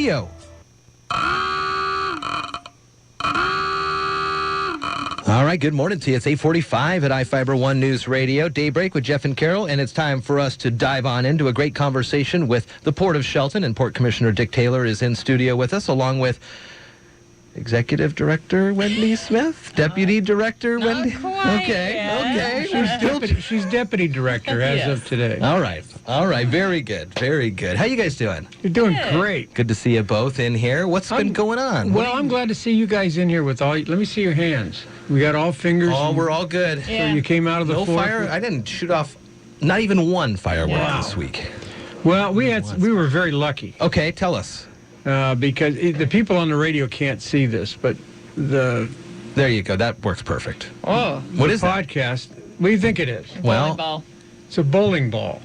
Radio. All right, good morning to you. It's 8:45 at iFiber One News Radio. Daybreak with Jeff and Carol, and it's time for us to dive on into a great conversation with the Port of Shelton, and Port Commissioner Dick Taylor is in studio with us, along with Executive Director Wendy Smith, Deputy Director Wendy. Okay. She's deputy director as of today. All right. Very good. How you guys doing? You're doing great. Good to see you both in here. What's been going on? Well, I'm glad to see you guys in here with all. Let me see your hands. We got all fingers. Oh, we're all good. So you came out of the floor. fire. I didn't shoot off not even one firework this week. Well, we were very lucky. Okay, tell us. Because the people on the radio can't see this, but there you go. That works perfect. Oh, what is podcast? What do you think it is? Bowling ball. It's a bowling ball.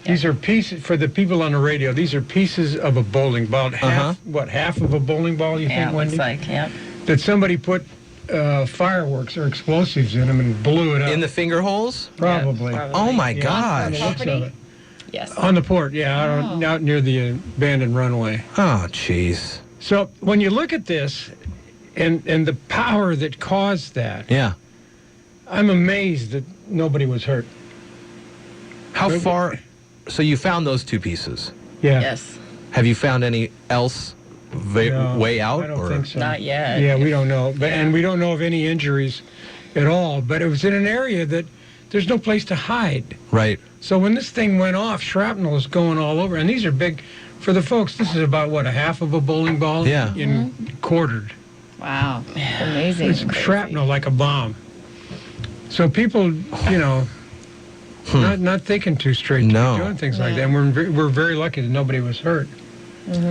Yeah. These are pieces for the people on the radio. These are pieces of a bowling ball. Half of a bowling ball? You think, Wendy? That somebody put fireworks or explosives in them and blew it up. In the finger holes? Probably. Yeah, oh my gosh. Yes. On the port, out near the abandoned runway. Oh, jeez. So when you look at this and the power that caused that, I'm amazed that nobody was hurt. How far? So you found those two pieces? Yeah. Yes. Have you found any else way out? I don't think so. Not yet. Yeah, we don't know. And we don't know of any injuries at all. But it was in an area that there's no place to hide. Right. So when this thing went off, shrapnel is going all over. And these are big. For the folks, this is about, a half of a bowling ball? Yeah. Quartered. Wow. Amazing. It's shrapnel like a bomb. So people, not thinking too straight. No. Doing things like that. And we're very lucky that nobody was hurt.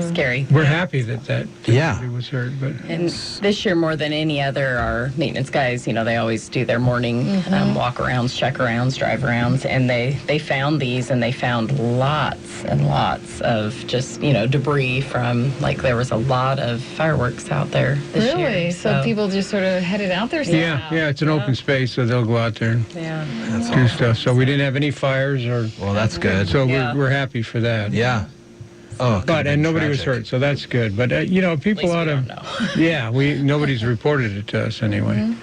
Scary. We're happy that nobody was hurt. But And this year, more than any other, our maintenance guys, they always do their morning walk-arounds, check-arounds, drive-arounds, and they found these, and they found lots and lots of just, debris from, there was a lot of fireworks out there this year. Really? So people just sort of headed out there? Yeah, it's an open space, so they'll go out there and do stuff. So we didn't have any fires Well, that's good. So we're happy for that. Yeah. Oh, and nobody was hurt, so that's good. But people ought to. Nobody's reported it to us anyway.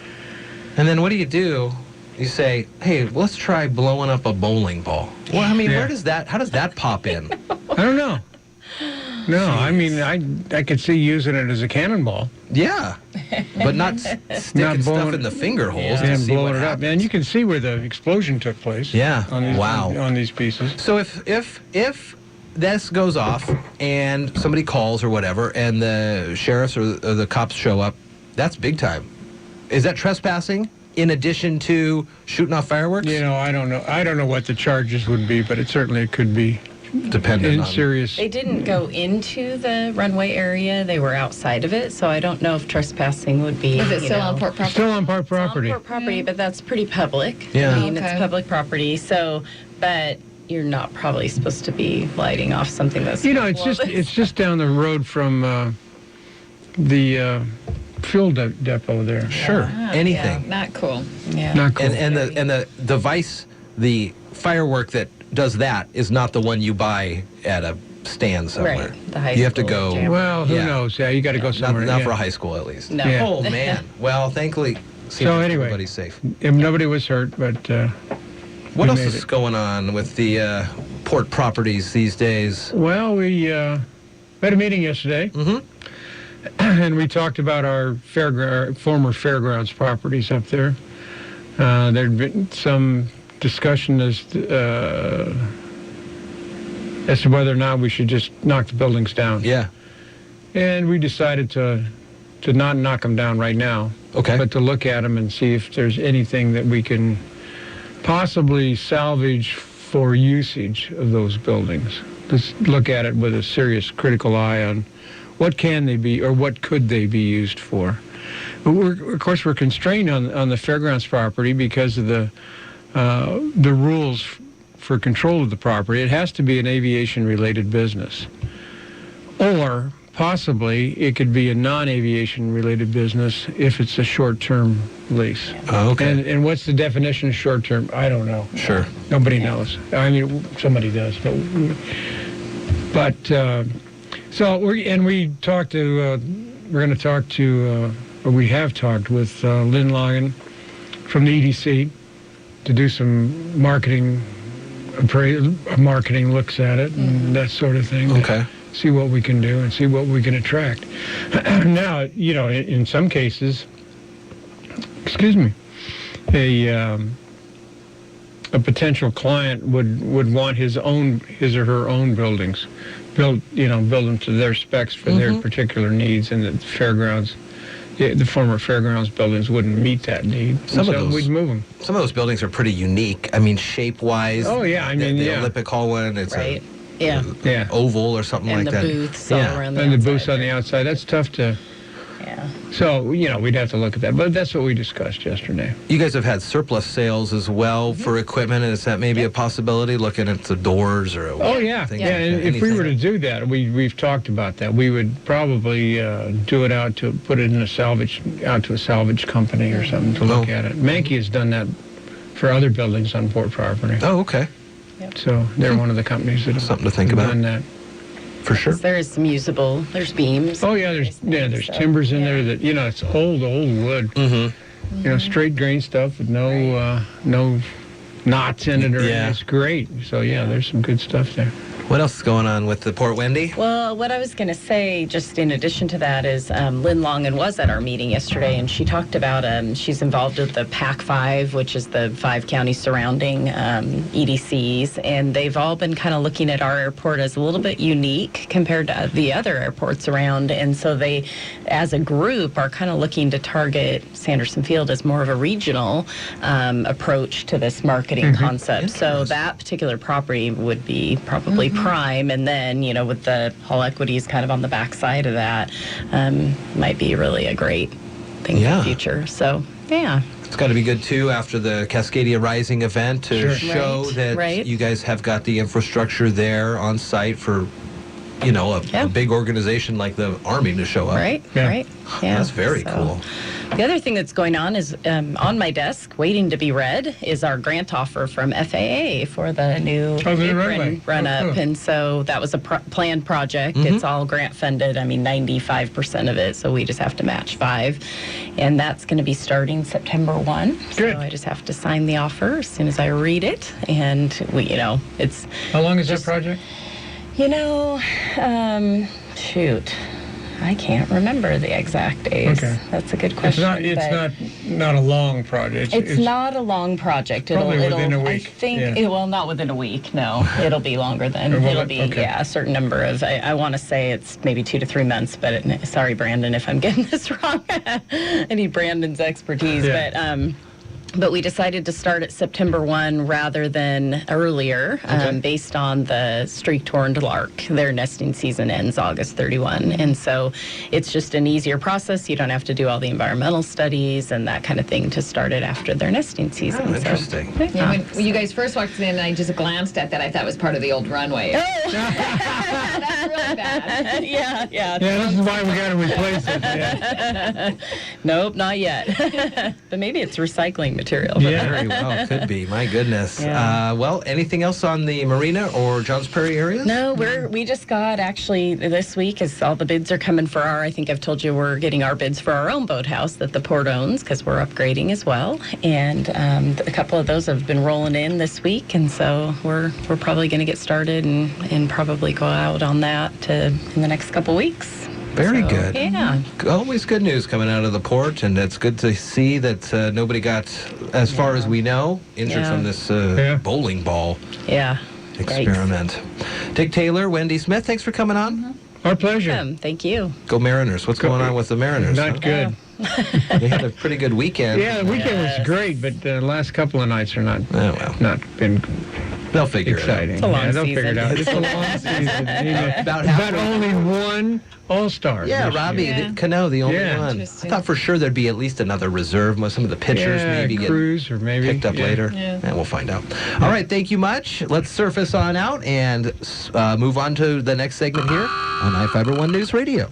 And then what do? You say, hey, let's try blowing up a bowling ball. Well, I mean, how does that pop in? I don't know. No, I mean, I could see using it as a cannonball. Yeah, but not sticking stuff in the finger holes and to see blowing what it up. happens. And you can see where the explosion took place. Yeah. On these pieces. So if this goes off and somebody calls or whatever, and the sheriffs or the cops show up, that's big time. Is that trespassing in addition to shooting off fireworks? I don't know. I don't know what the charges would be, but it certainly could be. Dependent on serious. They didn't go into the runway area. They were outside of it, so I don't know if trespassing would be. Is it still on port property? Still on port property. It's on port property, but that's pretty public. Yeah. I mean, it's public property, so, but you're not probably supposed to be lighting off something that's... it's just down the road from the fuel depot there. Sure. Anything. Yeah, not cool. Yeah. Not cool. And the device, the firework that does that is not the one you buy at a stand somewhere. Right. The high you have to school go. jam. Well, who knows? Yeah, you got to go somewhere. Not for a high school, at least. No. Yeah. Oh man. Well, thankfully, So anyway, everybody's safe. Nobody was hurt, but what else is going on with the port properties these days? Well, we had a meeting yesterday, and we talked about our former fairgrounds properties up there. There'd been some discussion as to whether or not we should just knock the buildings down. Yeah. And we decided to not knock them down right now. Okay. But to look at them and see if there's anything that we can possibly salvage for usage of those buildings. Let's look at it with a serious critical eye on what can they be or what could they be used for. But of course, we're constrained on the fairgrounds property because of the rules for control of the property. It has to be an aviation-related business. Or possibly it could be a non-aviation related business if it's a short-term lease. Oh, okay. And what's the definition of short-term? I don't know. Sure. Nobody knows. I mean, somebody does. But So we talked to we're going to talk to or we have talked with Lynn Logan from the EDC to do some marketing looks at it and that sort of thing. Okay. See what we can do and see what we can attract. Now, in some cases, a potential client would want his or her own buildings build them to their specs for their particular needs, and the fairgrounds, the former fairgrounds buildings wouldn't meet that need. We'd move them. Some of those buildings are pretty unique. I mean, shape-wise. Oh yeah, the Olympic Hall one. It's Right. a oval or something And like the that. booths all around the And the outside booths on there. the outside. That's tough to. Yeah. So we'd have to look at that. But that's what we discussed yesterday. You guys have had surplus sales as well for equipment, and is that maybe a possibility? Looking at the doors or Oh yeah, things yeah. like And that? if we were to Anything? do that, we've talked about that. We would probably do it put it in out to a salvage company or something to look at it. Mankey has done that for other buildings on port property. Oh, okay. So they're one of the companies that have Something to think about. done that. For sure. There is some there's beams. Oh yeah, there's So, timbers in there that it's old wood. Mm-hmm. Straight grain stuff with no knots in it or anything. Yeah. It's great. So yeah, there's some good stuff there. What else is going on with the Port, Wendy? Well, what I was going to say, just in addition to that, is Lynn Longan was at our meeting yesterday, and she talked about she's involved with the PAC 5, which is the 5 counties surrounding EDCs, and they've all been kind of looking at our airport as a little bit unique compared to the other airports around, and so they, as a group, are kind of looking to target Sanderson Field as more of a regional approach to this marketing concept. So that particular property would be probably prime, and then with the Hall Equities kind of on the backside of that, might be really a great thing for the future. So yeah. It's got to be good too after the Cascadia Rising event to show that you guys have got the infrastructure there on site for a big organization like the Army to show up. Right. Yeah. That's very cool. The other thing that's going on is on my desk, waiting to be read, is our grant offer from FAA for the new apron run-up. And so that was a planned project. It's all grant funded. 95% of it. So we just have to match 5. And that's going to be starting September 1. Good. So I just have to sign the offer as soon as I read it. And it's... How long is that project? Shoot. I can't remember the exact days. Okay. That's a good question. It's not a long project. It's not a long project. Probably within a week. I think, well, not within a week, no. It'll be longer than, it'll be, a certain number of, I want to say it's maybe 2 to 3 months, but sorry, Brandon, if I'm getting this wrong. I need Brandon's expertise, but we decided to start at September 1 rather than earlier, based on the streak-horned lark. Their nesting season ends August 31. And so it's just an easier process. You don't have to do all the environmental studies and that kind of thing to start it after their nesting season. Oh, interesting. Yeah, when you guys first walked in, I just glanced at that. I thought it was part of the old runway. Oh. That's really bad. Yeah. Yeah, this is why we got to replace it. Yeah. Nope, not yet. But maybe it's recycling material. Very well, could be. My goodness. Yeah. Well, anything else on the Marina or Johns Prairie areas? No, we just got, actually, this week, as all the bids are coming for I think I've told you we're getting our bids for our own boathouse that the port owns, because we're upgrading as well. And a couple of those have been rolling in this week, and so we're probably going to get started and probably go out on that in the next couple weeks. Very good. Yeah. Always good news coming out of the port, and it's good to see that nobody got, as far as we know, injured from this bowling ball experiment. Dick Taylor, Wendy Smith, thanks for coming on. Our pleasure. Thank you. Go Mariners. What's going on with the Mariners? Not good. They had a pretty good weekend. Yeah, the weekend was great, but the last couple of nights are not been They'll figure exciting. It's a long they'll figure it out. It's a long season. But only one All-Star. Yeah, Robbie Cano, the only one. I thought for sure there'd be at least another reserve. Some of the pitchers maybe get Cruz or maybe picked up later. Yeah. And we'll find out. All right, thank you much. Let's surface on out and move on to the next segment here on iFiber One News Radio.